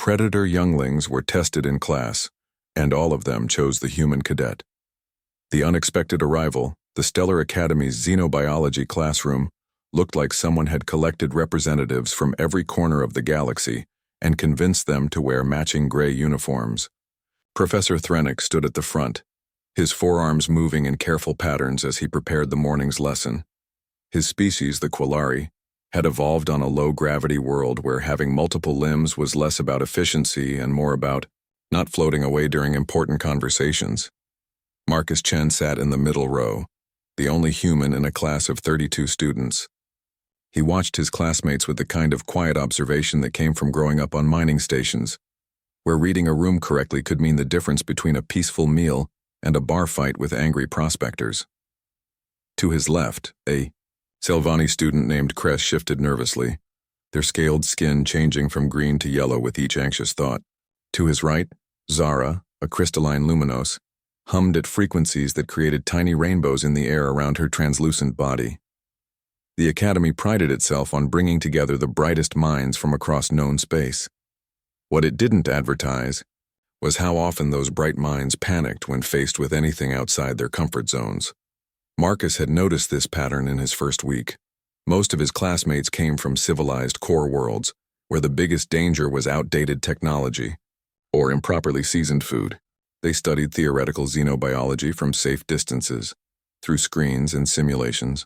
Predator younglings were tested in class, and all of them chose the human cadet. The unexpected arrival, the Stellar Academy's xenobiology classroom, looked like someone had collected representatives from every corner of the galaxy and convinced them to wear matching gray uniforms. Professor Threnix stood at the front, his forearms moving in careful patterns as he prepared the morning's lesson. His species, the Quillari, had evolved on a low-gravity world where having multiple limbs was less about efficiency and more about not floating away during important conversations. Marcus Chen sat in the middle row, the only human in a class of 32 students. He watched his classmates with the kind of quiet observation that came from growing up on mining stations, where reading a room correctly could mean the difference between a peaceful meal and a bar fight with angry prospectors. To his left, a Selvani student named Cress shifted nervously, their scaled skin changing from green to yellow with each anxious thought. To his right, Zara, a crystalline luminos, hummed at frequencies that created tiny rainbows in the air around her translucent body. The Academy prided itself on bringing together the brightest minds from across known space. What it didn't advertise was how often those bright minds panicked when faced with anything outside their comfort zones. Marcus had noticed this pattern in his first week. Most of his classmates came from civilized core worlds, where the biggest danger was outdated technology or improperly seasoned food. They studied theoretical xenobiology from safe distances, through screens and simulations.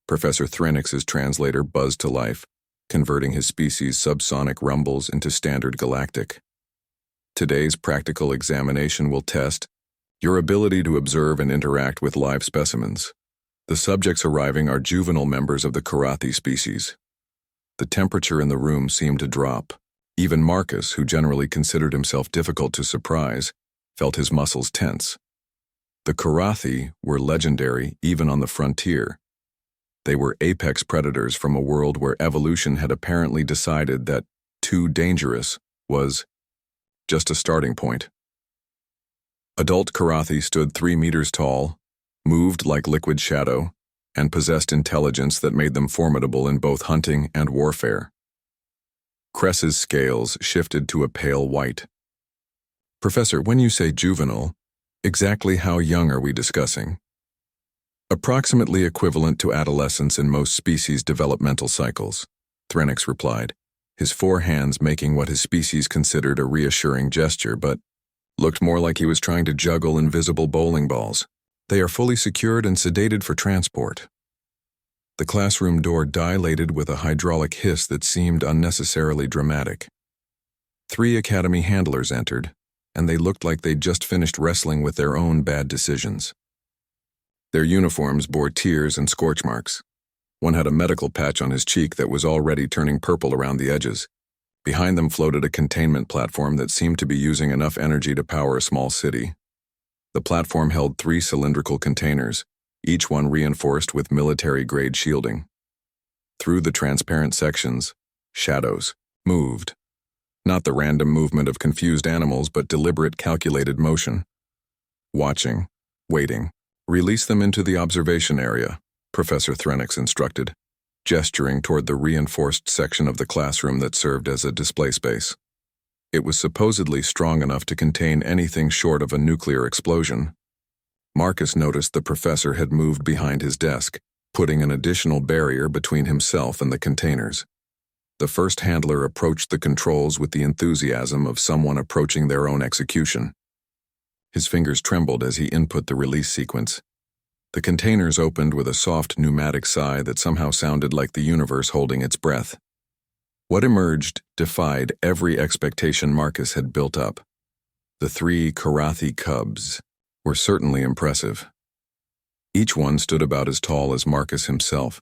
Professor Threnix's translator buzzed to life, converting his species' subsonic rumbles into standard galactic. Today's practical examination will test your ability to observe and interact with live specimens. The subjects arriving are juvenile members of the Karathi species. The temperature in the room seemed to drop. Even Marcus, who generally considered himself difficult to surprise, felt his muscles tense. The Karathi were legendary even on the frontier. They were apex predators from a world where evolution had apparently decided that too dangerous was just a starting point. Adult Karathi stood 3 meters tall, moved like liquid shadow, and possessed intelligence that made them formidable in both hunting and warfare. Cress's scales shifted to a pale white. Professor, when you say juvenile, exactly how young are we discussing? Approximately equivalent to adolescence in most species' developmental cycles, Threnix replied, his 4 hands making what his species considered a reassuring gesture, but looked more like he was trying to juggle invisible bowling balls. They are fully secured and sedated for transport. The classroom door dilated with a hydraulic hiss that seemed unnecessarily dramatic. 3 Academy handlers entered, and they looked like they'd just finished wrestling with their own bad decisions. Their uniforms bore tears and scorch marks. One had a medical patch on his cheek that was already turning purple around the edges. Behind them floated a containment platform that seemed to be using enough energy to power a small city. The platform held 3 cylindrical containers, each one reinforced with military-grade shielding. Through the transparent sections, shadows moved. Not the random movement of confused animals, but deliberate, calculated motion. Watching, waiting. Release them into the observation area, Professor Threnix instructed, gesturing toward the reinforced section of the classroom that served as a display space. It was supposedly strong enough to contain anything short of a nuclear explosion. Marcus noticed the professor had moved behind his desk, putting an additional barrier between himself and the containers. The first handler approached the controls with the enthusiasm of someone approaching their own execution. His fingers trembled as he input the release sequence. The containers opened with a soft pneumatic sigh that somehow sounded like the universe holding its breath. What emerged defied every expectation Marcus had built up. The 3 Karathi cubs were certainly impressive. Each one stood about as tall as Marcus himself,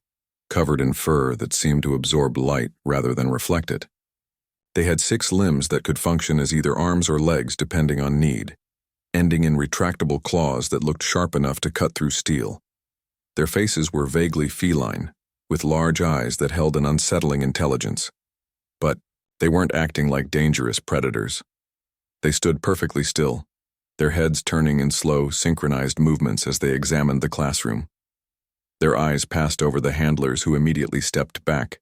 covered in fur that seemed to absorb light rather than reflect it. They had 6 limbs that could function as either arms or legs depending on need, ending in retractable claws that looked sharp enough to cut through steel. Their faces were vaguely feline, with large eyes that held an unsettling intelligence. But they weren't acting like dangerous predators. They stood perfectly still, their heads turning in slow, synchronized movements as they examined the classroom. Their eyes passed over the handlers who immediately stepped back.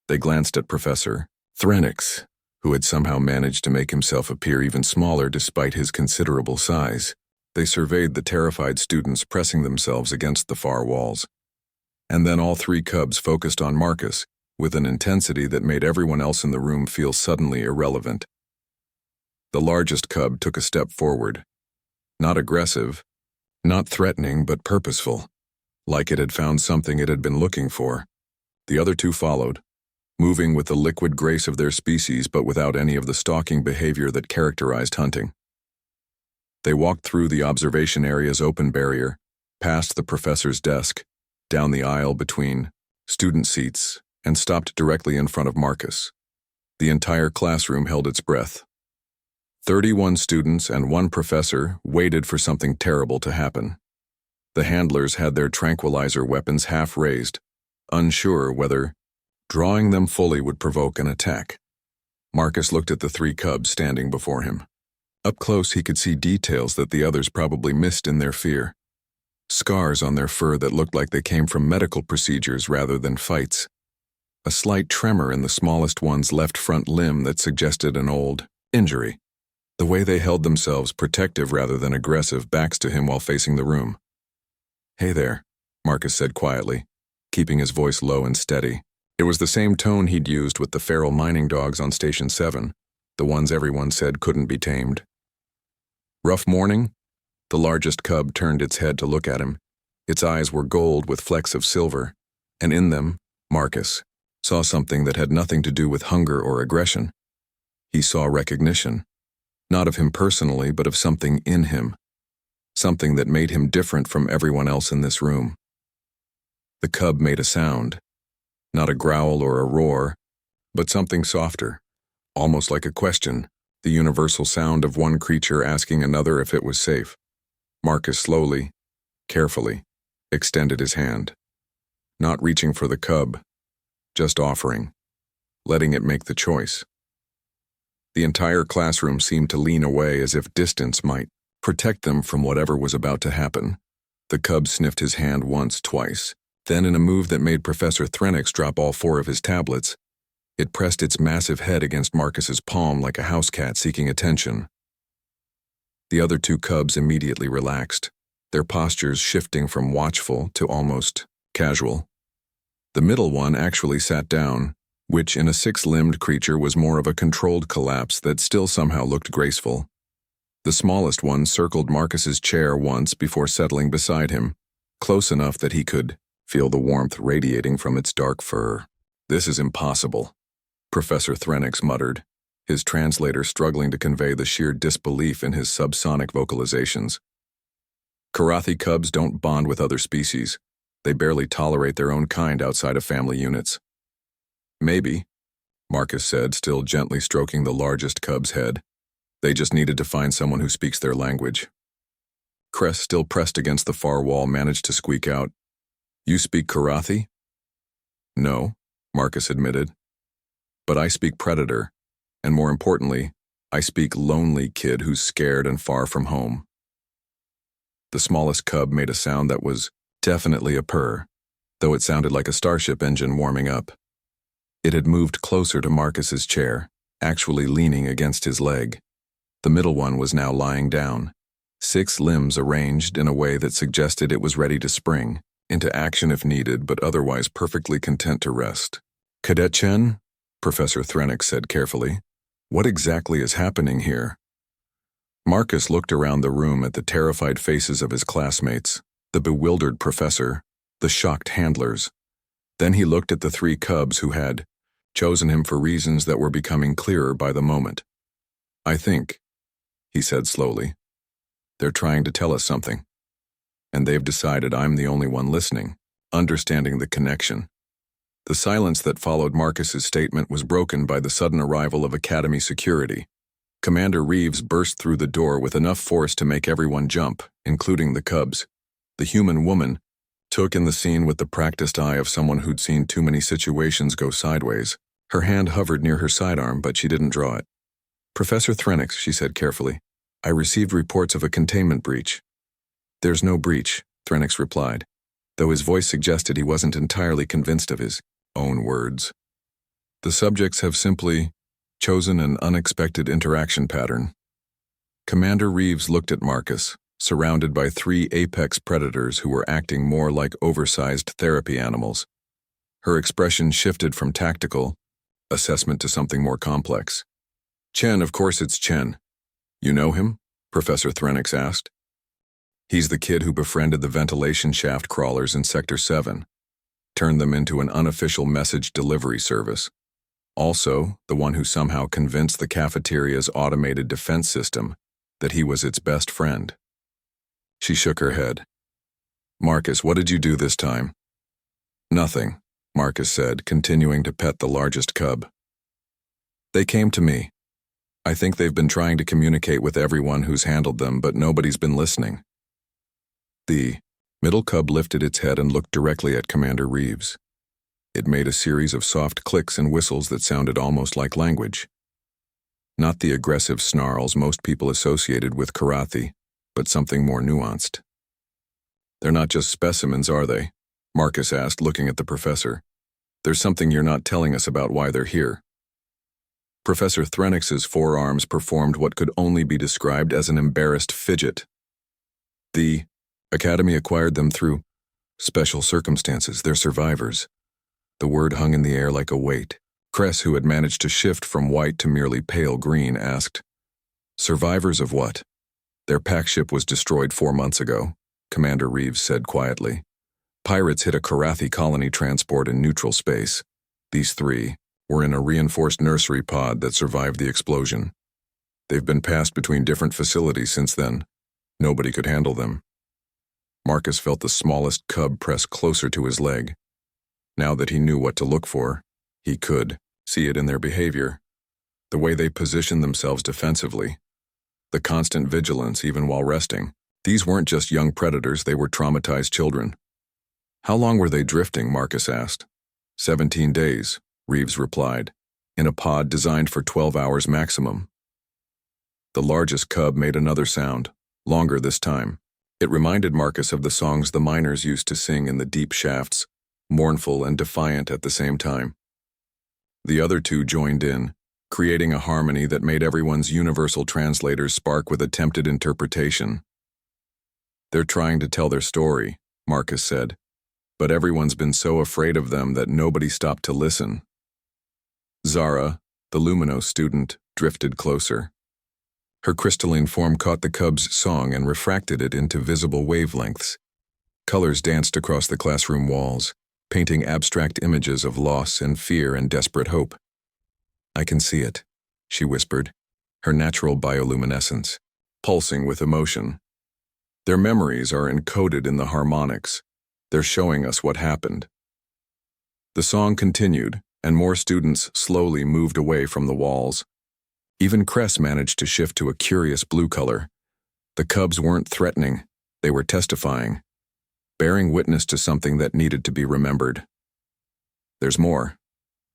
They glanced at Professor Threnix, who had somehow managed to make himself appear even smaller despite his considerable size. They surveyed the terrified students pressing themselves against the far walls. And then all three cubs focused on Marcus, with an intensity that made everyone else in the room feel suddenly irrelevant. The largest cub took a step forward. Not aggressive, not threatening, but purposeful, like it had found something it had been looking for. The other two followed, moving with the liquid grace of their species but without any of the stalking behavior that characterized hunting. They walked through the observation area's open barrier, past the professor's desk, down the aisle between student seats, and stopped directly in front of Marcus. The entire classroom held its breath. 31 students and one professor waited for something terrible to happen. The handlers had their tranquilizer weapons half raised, unsure whether drawing them fully would provoke an attack. Marcus looked at the three cubs standing before him. Up close, he could see details that the others probably missed in their fear. Scars on their fur that looked like they came from medical procedures rather than fights. A slight tremor in the smallest one's left front limb that suggested an old injury. The way they held themselves, protective rather than aggressive, backs to him while facing the room. "Hey there," Marcus said quietly, keeping his voice low and steady. It was the same tone he'd used with the feral mining dogs on Station 7, the ones everyone said couldn't be tamed. "Rough morning?" The largest cub turned its head to look at him. Its eyes were gold with flecks of silver, and in them, Marcus saw something that had nothing to do with hunger or aggression. He saw recognition, not of him personally, but of something in him, something that made him different from everyone else in this room. The cub made a sound, not a growl or a roar, but something softer, almost like a question, the universal sound of one creature asking another if it was safe. Marcus slowly, carefully, extended his hand, not reaching for the cub, just offering, letting it make the choice. The entire classroom seemed to lean away as if distance might protect them from whatever was about to happen. The cub sniffed his hand once, twice. Then, in a move that made Professor Threnix drop all 4 of his tablets, it pressed its massive head against Marcus's palm like a house cat seeking attention. The other 2 cubs immediately relaxed, their postures shifting from watchful to almost casual. The middle one actually sat down, which in a 6-limbed creature was more of a controlled collapse that still somehow looked graceful. The smallest one circled Marcus's chair once before settling beside him, close enough that he could feel the warmth radiating from its dark fur. "This is impossible," Professor Threnix muttered, his translator struggling to convey the sheer disbelief in his subsonic vocalizations. "Karathi cubs don't bond with other species. They barely tolerate their own kind outside of family units." "Maybe," Marcus said, still gently stroking the largest cub's head. "They just needed to find someone who speaks their language." Cress, still pressed against the far wall, managed to squeak out, "You speak Karathi?" "No," Marcus admitted. "But I speak Predator, and more importantly, I speak lonely kid who's scared and far from home." The smallest cub made a sound that was definitely a purr, though it sounded like a starship engine warming up. It had moved closer to Marcus's chair, actually leaning against his leg. The middle one was now lying down, 6 limbs arranged in a way that suggested it was ready to spring into action if needed, but otherwise perfectly content to rest. "Cadet Chen," Professor Threnix said carefully, "what exactly is happening here?" Marcus looked around the room at the terrified faces of his classmates, the bewildered professor, the shocked handlers. Then he looked at the 3 cubs who had chosen him for reasons that were becoming clearer by the moment. "I think," he said slowly, "they're trying to tell us something. And they've decided I'm the only one listening, understanding the connection." The silence that followed Marcus's statement was broken by the sudden arrival of Academy security. Commander Reeves burst through the door with enough force to make everyone jump, including the cubs. The human woman took in the scene with the practiced eye of someone who'd seen too many situations go sideways. Her hand hovered near her sidearm, but she didn't draw it. "Professor Threnix," she said carefully, "I received reports of a containment breach." "There's no breach," Threnix replied, though his voice suggested he wasn't entirely convinced of his own words. "The subjects have simply chosen an unexpected interaction pattern. Commander Reeves looked at Marcus, surrounded by 3 apex predators who were acting more like oversized therapy animals. Her expression shifted from tactical assessment to something more complex. Chen, of course it's Chen. You know him? Professor Threnix asked. He's the kid who befriended the ventilation shaft crawlers in Sector 7, turned them into an unofficial message delivery service. Also, the one who somehow convinced the cafeteria's automated defense system that he was its best friend. She shook her head. Marcus, what did you do this time? Nothing, Marcus said, continuing to pet the largest cub. They came to me. I think they've been trying to communicate with everyone who's handled them, but nobody's been listening. The middle cub lifted its head and looked directly at Commander Reeves. It made a series of soft clicks and whistles that sounded almost like language. Not the aggressive snarls most people associated with Karathi, but something more nuanced. They're not just specimens, are they? Marcus asked, looking at the professor. There's something you're not telling us about why they're here. Professor Threnix's forearms performed what could only be described as an embarrassed fidget. The Academy acquired them through special circumstances. They're survivors. The word hung in the air like a weight. Cress, who had managed to shift from white to merely pale green, asked, Survivors of what? Their pack ship was destroyed 4 months ago, Commander Reeves said quietly. Pirates hit a Karathi colony transport in neutral space. These 3 were in a reinforced nursery pod that survived the explosion. They've been passed between different facilities since then. Nobody could handle them. Marcus felt the smallest cub press closer to his leg. Now that he knew what to look for, he could see it in their behavior, the way they positioned themselves defensively, the constant vigilance even while resting. These weren't just young predators, they were traumatized children. How long were they drifting, Marcus asked. 17 days, Reeves replied, in a pod designed for 12 hours maximum. The largest cub made another sound, longer this time. It reminded Marcus of the songs the miners used to sing in the deep shafts, mournful and defiant at the same time. The other 2 joined in, creating a harmony that made everyone's universal translators spark with attempted interpretation. They're trying to tell their story, Marcus said, but everyone's been so afraid of them that nobody stopped to listen. Zara, the Lumino student, drifted closer. Her crystalline form caught the cub's song and refracted it into visible wavelengths. Colors danced across the classroom walls, painting abstract images of loss and fear and desperate hope. I can see it, she whispered, her natural bioluminescence, pulsing with emotion. Their memories are encoded in the harmonics. They're showing us what happened. The song continued, and more students slowly moved away from the walls. Even Cress managed to shift to a curious blue color. The cubs weren't threatening, they were testifying, bearing witness to something that needed to be remembered. There's more,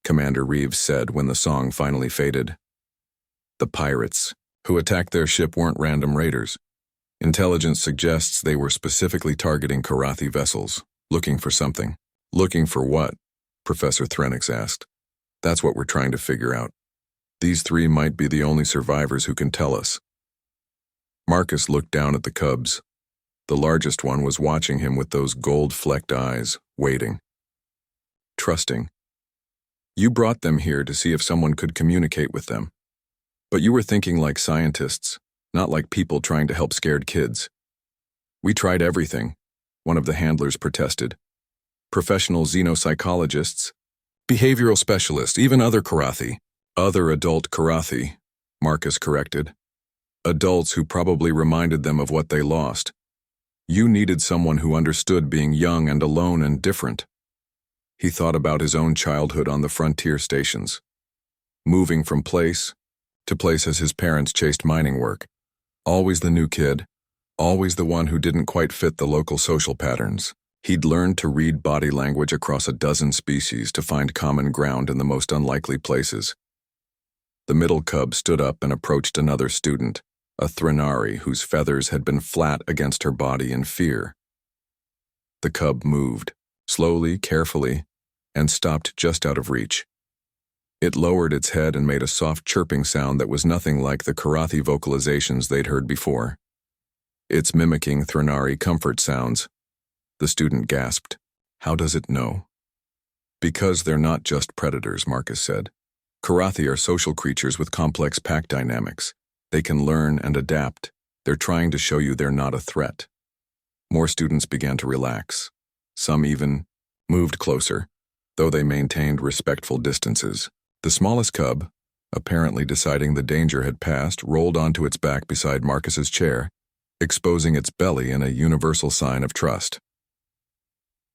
Commander Reeves said when the song finally faded. The pirates who attacked their ship weren't random raiders. Intelligence suggests they were specifically targeting Karathi vessels, looking for something. Looking for what? Professor Threnix asked. That's what we're trying to figure out. These 3 might be the only survivors who can tell us. Marcus looked down at the cubs. The largest one was watching him with those gold-flecked eyes, waiting. Trusting. You brought them here to see if someone could communicate with them. But you were thinking like scientists, not like people trying to help scared kids. We tried everything, one of the handlers protested. Professional xenopsychologists, behavioral specialists, even other Karathi. Other adult Karathi, Marcus corrected. Adults who probably reminded them of what they lost. You needed someone who understood being young and alone and different. He thought about his own childhood on the frontier stations, moving from place to place as his parents chased mining work. Always the new kid, always the one who didn't quite fit the local social patterns. He'd learned to read body language across a dozen species to find common ground in the most unlikely places. The middle cub stood up and approached another student, a Threnari whose feathers had been flat against her body in fear. The cub moved, slowly, carefully, and stopped just out of reach. It lowered its head and made a soft chirping sound that was nothing like the Karathi vocalizations they'd heard before. It's mimicking Thranari comfort sounds. The student gasped. How does it know? Because they're not just predators, Marcus said. Karathi are social creatures with complex pack dynamics. They can learn and adapt. They're trying to show you they're not a threat. More students began to relax. Some even moved closer, though they maintained respectful distances. The smallest cub, apparently deciding the danger had passed, rolled onto its back beside Marcus's chair, exposing its belly in a universal sign of trust.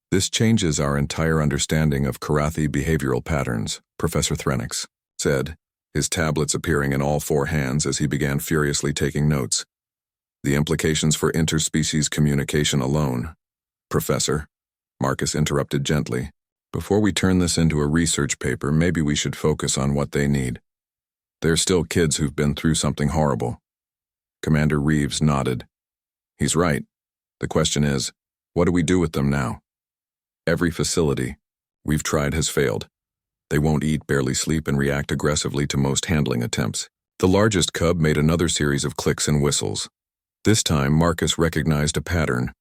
This changes our entire understanding of Karathi behavioral patterns, Professor Threnix said, his tablets appearing in all four hands as he began furiously taking notes. The implications for interspecies communication alone. Professor, Marcus interrupted gently. Before we turn this into a research paper, maybe we should focus on what they need. They're still kids who've been through something horrible. Commander Reeves nodded. He's right. The question is, what do we do with them now? Every facility we've tried has failed. They won't eat, barely sleep, and react aggressively to most handling attempts. The largest cub made another series of clicks and whistles. This time, Marcus recognized a pattern.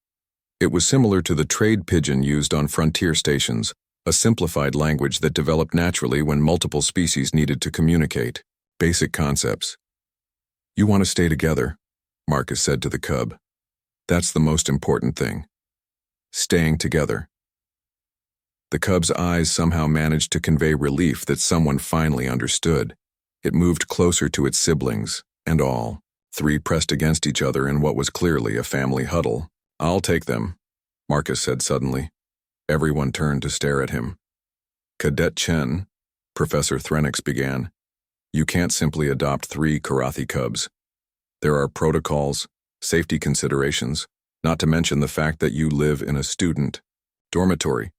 It was similar to the trade pigeon used on frontier stations, a simplified language that developed naturally when multiple species needed to communicate. Basic concepts. You want to stay together, Marcus said to the cub. That's the most important thing. Staying together. The cub's eyes somehow managed to convey relief that someone finally understood. It moved closer to its siblings, and all three pressed against each other in what was clearly a family huddle. I'll take them, Marcus said suddenly. Everyone turned to stare at him. Cadet Chen, Professor Threnix began. You can't simply adopt 3 Karathi cubs. There are protocols, safety considerations, not to mention the fact that you live in a student dormitory.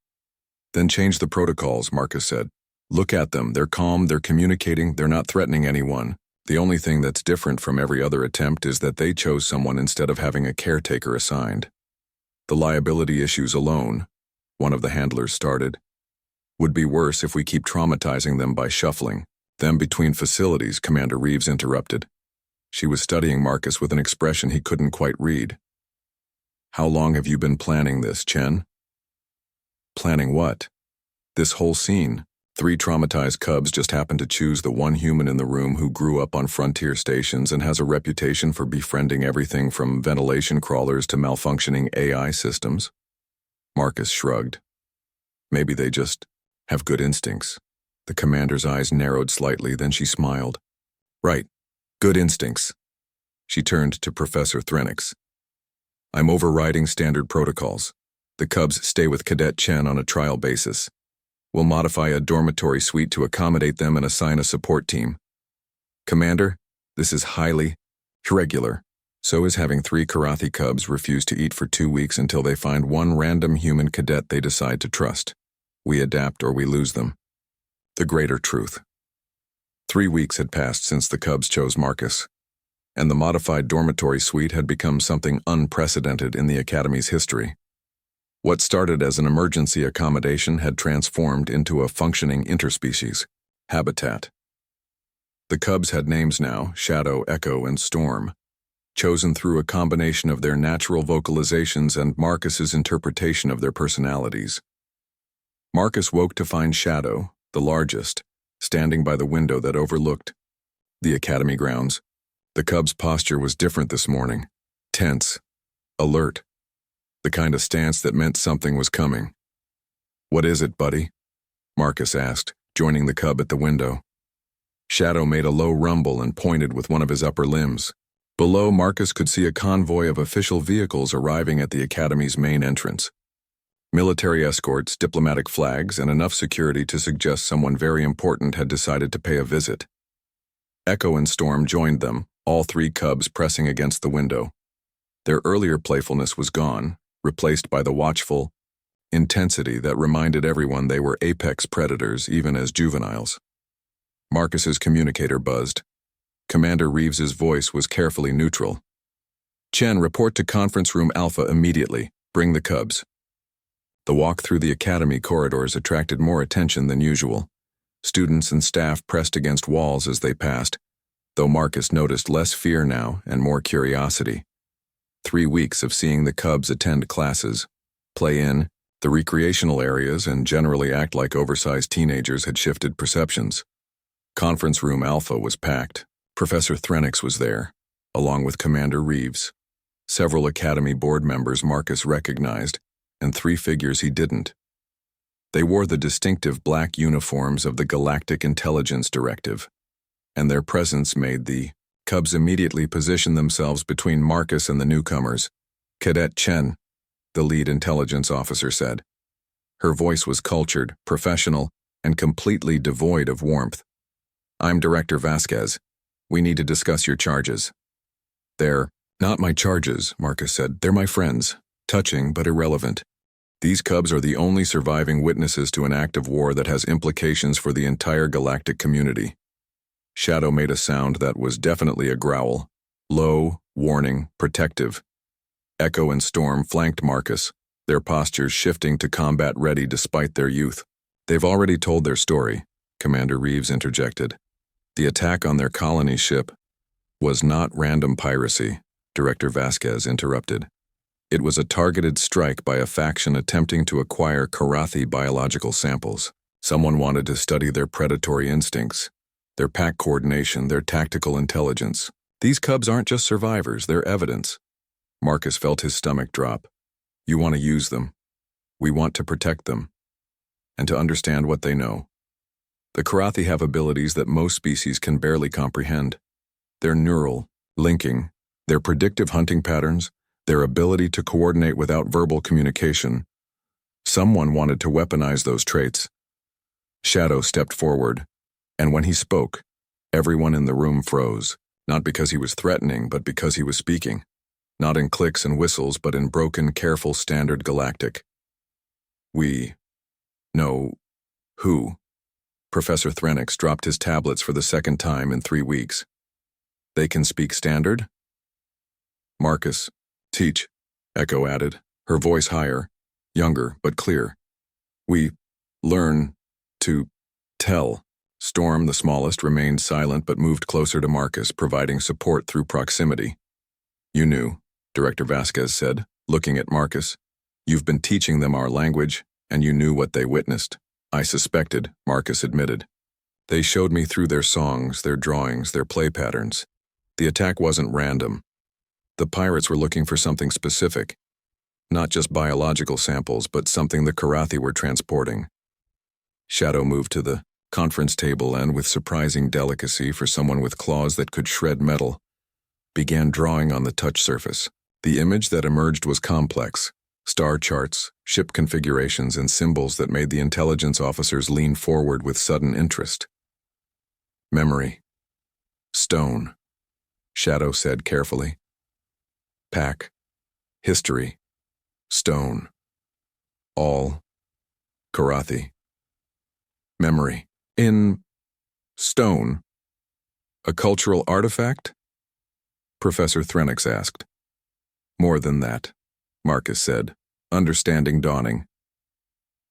Then change the protocols, Marcus said. Look at them. They're calm, they're communicating, they're not threatening anyone. The only thing that's different from every other attempt is that they chose someone instead of having a caretaker assigned. The liability issues alone, one of the handlers started, would be worse if we keep traumatizing them by shuffling them between facilities, Commander Reeves interrupted. She was studying Marcus with an expression he couldn't quite read. How long have you been planning this, Chen? Planning what? This whole scene. 3 traumatized cubs just happened to choose the one human in the room who grew up on frontier stations and has a reputation for befriending everything from ventilation crawlers to malfunctioning AI systems. Marcus shrugged. Maybe they just have good instincts. The commander's eyes narrowed slightly, then she smiled. Right, good instincts. She turned to Professor Threnix. I'm overriding standard protocols. The cubs stay with Cadet Chen on a trial basis. We'll modify a dormitory suite to accommodate them and assign a support team. Commander, this is highly irregular. So is having 3 Karathi cubs refuse to eat for 2 weeks until they find one random human cadet they decide to trust. We adapt or we lose them. The greater truth. 3 weeks had passed since the cubs chose Marcus, and the modified dormitory suite had become something unprecedented in the Academy's history. What started as an emergency accommodation had transformed into a functioning interspecies habitat. The cubs had names now, Shadow, Echo, and Storm, chosen through a combination of their natural vocalizations and Marcus's interpretation of their personalities. Marcus woke to find Shadow, the largest, standing by the window that overlooked the Academy grounds. The cub's posture was different this morning, tense, alert. The kind of stance that meant something was coming. What is it, buddy? Marcus asked, joining the cub at the window. Shadow made a low rumble and pointed with one of his upper limbs. Below, Marcus could see a convoy of official vehicles arriving at the Academy's main entrance. Military escorts, diplomatic flags, and enough security to suggest someone very important had decided to pay a visit. Echo and Storm joined them, all 3 cubs pressing against the window. Their earlier playfulness was gone, replaced by the watchful intensity that reminded everyone they were apex predators even as juveniles. Marcus's communicator buzzed. Commander Reeves's voice was carefully neutral. Chen, report to conference room Alpha immediately. Bring the cubs. The walk through the Academy corridors attracted more attention than usual. Students and staff pressed against walls as they passed, though Marcus noticed less fear now and more curiosity. 3 weeks of seeing the cubs attend classes, play in the recreational areas, and generally act like oversized teenagers had shifted perceptions. Conference room Alpha was packed. Professor Threnix was there, along with Commander Reeves. Several Academy board members Marcus recognized, and 3 figures he didn't. They wore the distinctive black uniforms of the Galactic Intelligence Directive, and their presence made the cubs immediately position themselves between Marcus and the newcomers. Cadet Chen, the lead intelligence officer, said. Her voice was cultured, professional, and completely devoid of warmth. I'm Director Vasquez. We need to discuss your charges. They're not my charges, Marcus said. They're my friends. Touching but irrelevant. These cubs are the only surviving witnesses to an act of war that has implications for the entire galactic community. Shadow made a sound that was definitely a growl. Low, warning, protective. Echo and Storm flanked Marcus, their postures shifting to combat-ready despite their youth. They've already told their story, Commander Reeves interjected. The attack on their colony ship was not random piracy, Director Vasquez interrupted. It was a targeted strike by a faction attempting to acquire Karathi biological samples. Someone wanted to study their predatory instincts, their pack coordination, their tactical intelligence. These cubs aren't just survivors, they're evidence. Marcus felt his stomach drop. You want to use them. We want to protect them. And to understand what they know. The Karathi have abilities that most species can barely comprehend. Their neural linking, their predictive hunting patterns, their ability to coordinate without verbal communication. Someone wanted to weaponize those traits. Shadow stepped forward, and when he spoke, everyone in the room froze, not because he was threatening, but because he was speaking. Not in clicks and whistles, but in broken, careful standard galactic. We know who. Professor Threnix dropped his tablets for the 2nd time in 3 weeks. They can speak standard? Marcus. Teach, Echo added, her voice higher, younger but clear. We learn to tell. Storm, the smallest, remained silent but moved closer to Marcus, providing support through proximity. You knew, Director Vasquez said, looking at Marcus. You've been teaching them our language, and you knew what they witnessed. I suspected, Marcus admitted. They showed me through their songs, their drawings, their play patterns. The attack wasn't random. The pirates were looking for something specific. Not just biological samples, but something the Karathi were transporting. Shadow moved to the conference table and, with surprising delicacy for someone with claws that could shred metal, began drawing on the touch surface. The image that emerged was complex. Star charts, ship configurations, and symbols that made the intelligence officers lean forward with sudden interest. Memory. Stone. Shadow said carefully. Pack. History. Stone. All. Karathi. Memory. In stone. A cultural artifact? Professor Threnix asked. More than that, Marcus said, understanding dawning.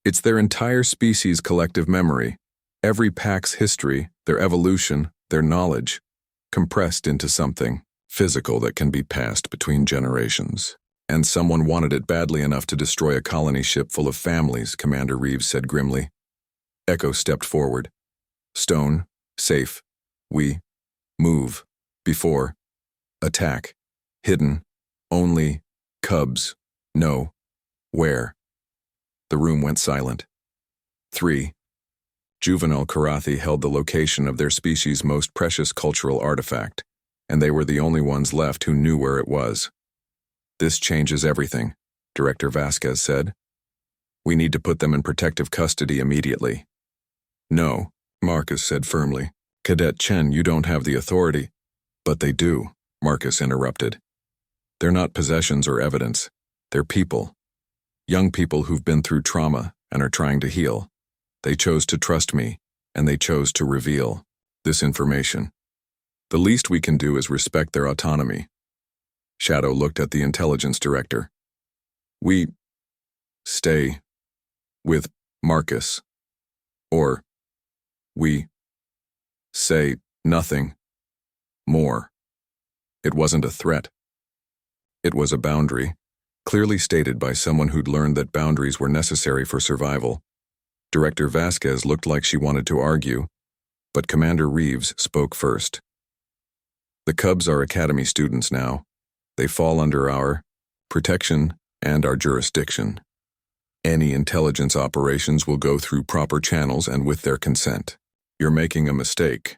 It's their entire species' collective memory, every pack's history, their evolution, their knowledge, compressed into something physical that can be passed between generations. And someone wanted it badly enough to destroy a colony ship full of families, Commander Reeves said grimly. Echo stepped forward. Stone, safe. We move. Before. Attack. Hidden. Only. Cubs. No. Where? The room went silent. 3. Juvenile Karathi held the location of their species' most precious cultural artifact, and they were the only ones left who knew where it was. This changes everything, Director Vasquez said. We need to put them in protective custody immediately. No, Marcus said firmly. Cadet Chen, you don't have the authority. But they do, Marcus interrupted. They're not possessions or evidence. They're people. Young people who've been through trauma and are trying to heal. They chose to trust me, and they chose to reveal this information. The least we can do is respect their autonomy. Shadow looked at the intelligence director. We stay with Marcus. Or We say nothing more. It wasn't a threat. It was a boundary, clearly stated by someone who'd learned that boundaries were necessary for survival. Director Vasquez looked like she wanted to argue, but Commander Reeves spoke first. The Cubs are Academy students now. They fall under our protection and our jurisdiction. Any intelligence operations will go through proper channels and with their consent. You're making a mistake.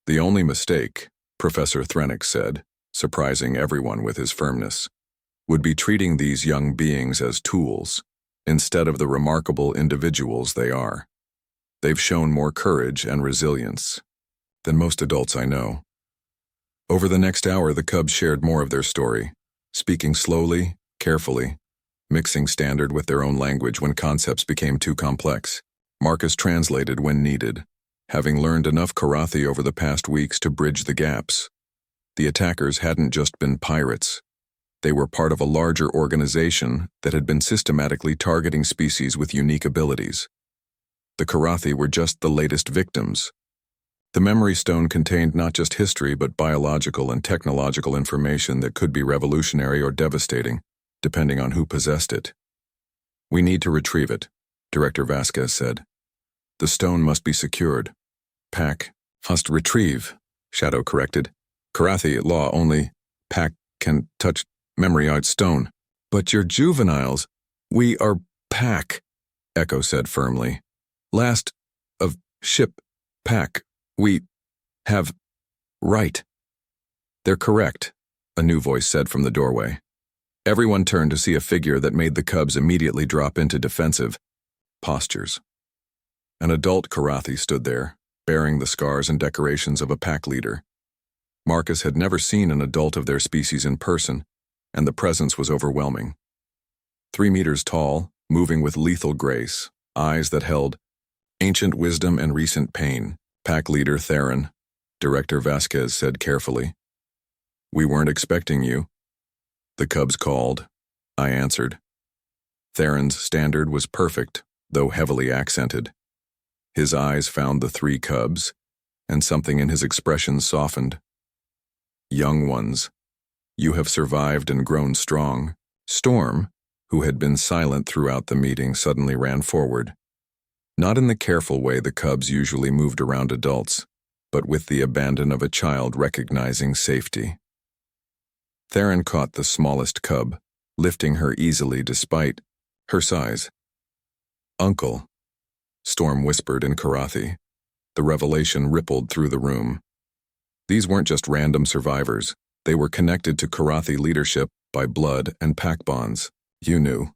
The only mistake, Professor Threnix said, surprising everyone with his firmness, would be treating these young beings as tools, instead of the remarkable individuals they are. They've shown more courage and resilience than most adults I know. Over the next hour, the Cubs shared more of their story, speaking slowly, carefully, mixing standard with their own language when concepts became too complex. Marcus translated when needed, having learned enough Karathi over the past weeks to bridge the gaps. The attackers hadn't just been pirates. They were part of a larger organization that had been systematically targeting species with unique abilities. The Karathi were just the latest victims. The memory stone contained not just history but biological and technological information that could be revolutionary or devastating, depending on who possessed it. We need to retrieve it, Director Vasquez said. The stone must be secured. Pack must retrieve, Shadow corrected. Karathi law only. Pack can touch memory art stone. But you're juveniles. We are Pack, Echo said firmly. Last of ship Pack. We have right. They're correct, a new voice said from the doorway. Everyone turned to see a figure that made the Cubs immediately drop into defensive postures. An adult Karathi stood there, bearing the scars and decorations of a pack leader. Marcus had never seen an adult of their species in person, and the presence was overwhelming. 3 meters tall, moving with lethal grace, eyes that held ancient wisdom and recent pain. Pack leader Theron, Director Vasquez said carefully. We weren't expecting you. The Cubs called. I answered. Theron's standard was perfect, though heavily accented. His eyes found the 3 Cubs, and something in his expression softened. Young ones, you have survived and grown strong. Storm, who had been silent throughout the meeting, suddenly ran forward. Not in the careful way the Cubs usually moved around adults, but with the abandon of a child recognizing safety. Theron caught the smallest cub, lifting her easily despite her size. Uncle, Storm whispered in Karathi. The revelation rippled through the room. These weren't just random survivors. They were connected to Karathi leadership by blood and pack bonds. You knew,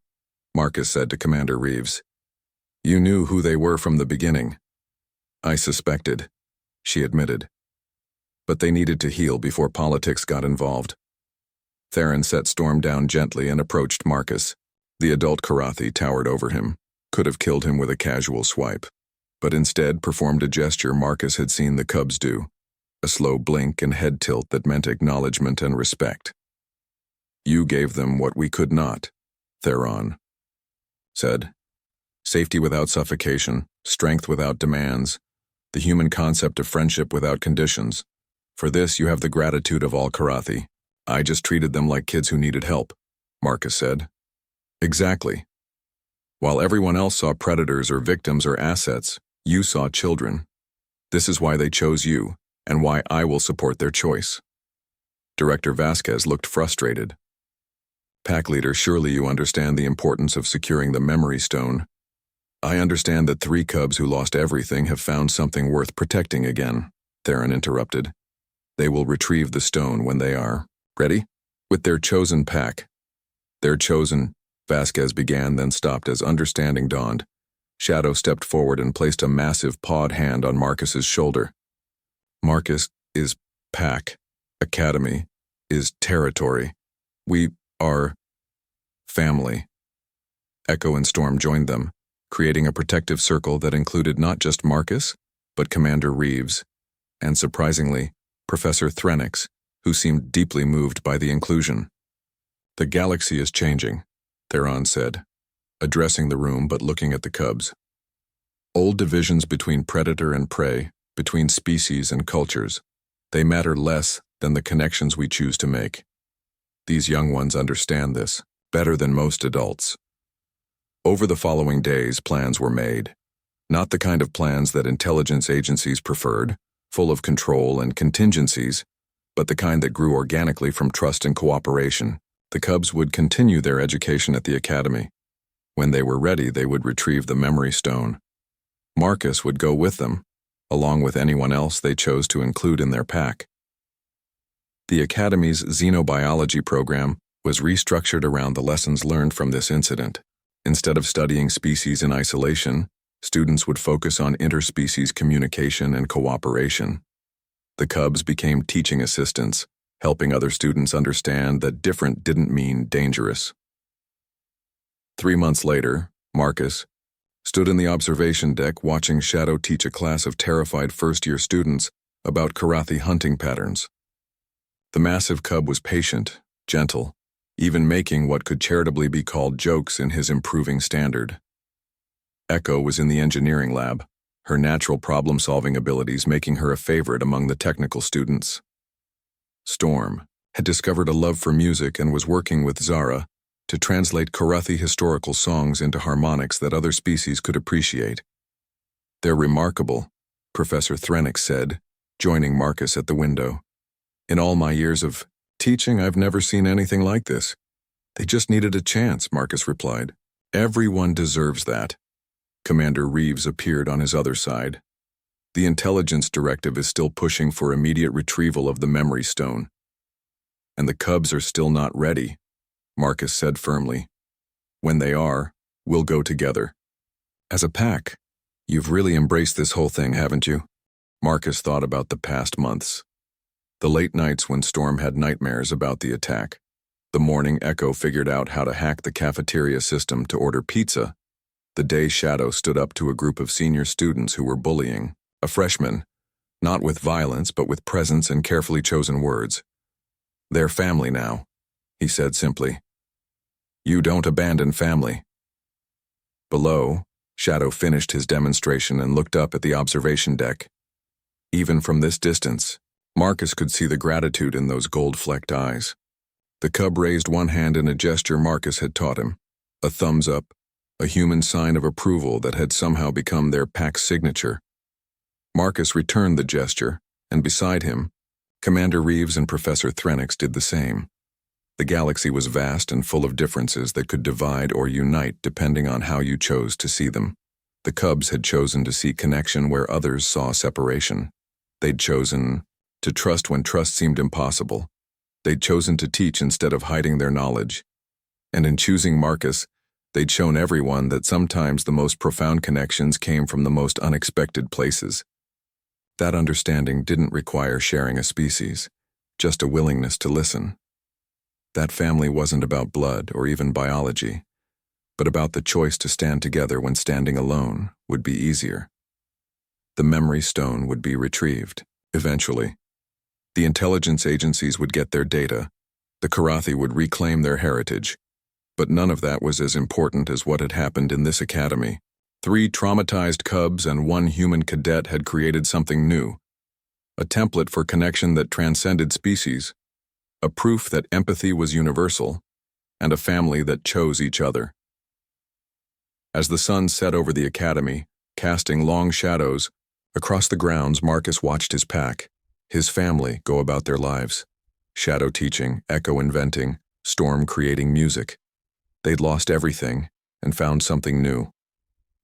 Marcus said to Commander Reeves. You knew who they were from the beginning. I suspected, she admitted. But they needed to heal before politics got involved. Theron set Storm down gently and approached Marcus. The adult Karathi towered over him, could have killed him with a casual swipe, but instead performed a gesture Marcus had seen the Cubs do, a slow blink and head tilt that meant acknowledgement and respect. You gave them what we could not, Theron said. Safety without suffocation, strength without demands, the human concept of friendship without conditions. For this you have the gratitude of all Karathi. I just treated them like kids who needed help, Marcus said. Exactly. While everyone else saw predators or victims or assets, you saw children. This is why they chose you, and why I will support their choice. Director Vasquez looked frustrated. Pack leader, surely you understand the importance of securing the memory stone. I understand that 3 Cubs who lost everything have found something worth protecting again, Theron interrupted. They will retrieve the stone when they are ready? With their chosen pack. Their chosen, Vasquez began, then stopped as understanding dawned. Shadow stepped forward and placed a massive pawed hand on Marcus's shoulder. Marcus is pack. Academy is territory. We are family. Echo and Storm joined them, creating a protective circle that included not just Marcus, but Commander Reeves, and surprisingly, Professor Threnix, who seemed deeply moved by the inclusion. The galaxy is changing, Theron said, addressing the room but looking at the Cubs. Old divisions between predator and prey, between species and cultures, they matter less than the connections we choose to make. These young ones understand this better than most adults. Over the following days, plans were made. Not the kind of plans that intelligence agencies preferred, full of control and contingencies, but the kind that grew organically from trust and cooperation. The cubs would continue their education at the academy. When they were ready, they would retrieve the memory stone. Marcus would go with them, along with anyone else they chose to include in their pack. The academy's xenobiology program was restructured around the lessons learned from this incident. Instead of studying species in isolation, students would focus on interspecies communication and cooperation. The cubs became teaching assistants, helping other students understand that different didn't mean dangerous. 3 months later, Marcus stood in the observation deck watching Shadow teach a class of terrified first-year students about Karathi hunting patterns. The massive cub was patient, gentle, even making what could charitably be called jokes in his improving standard. Echo was in the engineering lab, her natural problem-solving abilities making her a favorite among the technical students. Storm had discovered a love for music and was working with Zara to translate Karathi historical songs into harmonics that other species could appreciate. "They're remarkable," Professor Threnix said, joining Marcus at the window. "In all my years of teaching, I've never seen anything like this." "They just needed a chance," Marcus replied. "Everyone deserves that." Commander Reeves appeared on his other side. "The intelligence directive is still pushing for immediate retrieval of the memory stone. And the cubs are still not ready," Marcus said firmly. "When they are, we'll go together. As a pack, you've really embraced this whole thing, haven't you?" Marcus thought about the past months. The late nights when Storm had nightmares about the attack. The morning Echo figured out how to hack the cafeteria system to order pizza. The day Shadow stood up to a group of senior students who were bullying a freshman, not with violence but with presence and carefully chosen words. "They're family now," he said simply. "You don't abandon family." Below, Shadow finished his demonstration and looked up at the observation deck. Even from this distance, Marcus could see the gratitude in those gold-flecked eyes. The cub raised one hand in a gesture Marcus had taught him, a thumbs up, a human sign of approval that had somehow become their pack's signature. Marcus returned the gesture, and beside him, Commander Reeves and Professor Threnix did the same. The galaxy was vast and full of differences that could divide or unite depending on how you chose to see them. The cubs had chosen to see connection where others saw separation. They'd chosen to trust when trust seemed impossible. They'd chosen to teach instead of hiding their knowledge. And in choosing Marcus, they'd shown everyone that sometimes the most profound connections came from the most unexpected places. That understanding didn't require sharing a species, just a willingness to listen. That family wasn't about blood or even biology, but about the choice to stand together when standing alone would be easier. The memory stone would be retrieved, eventually. The intelligence agencies would get their data, the Karathi would reclaim their heritage, but none of that was as important as what had happened in this academy. 3 traumatized cubs and 1 human cadet had created something new, a template for connection that transcended species, a proof that empathy was universal, and a family that chose each other. As the sun set over the academy, casting long shadows, across the grounds Marcus watched his pack, his family, go about their lives. Shadow teaching, Echo inventing, Storm creating music. They'd lost everything and found something new.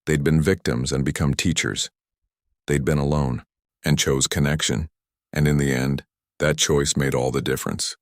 They'd been victims and become teachers. They'd been alone and chose connection, and in the end, that choice made all the difference.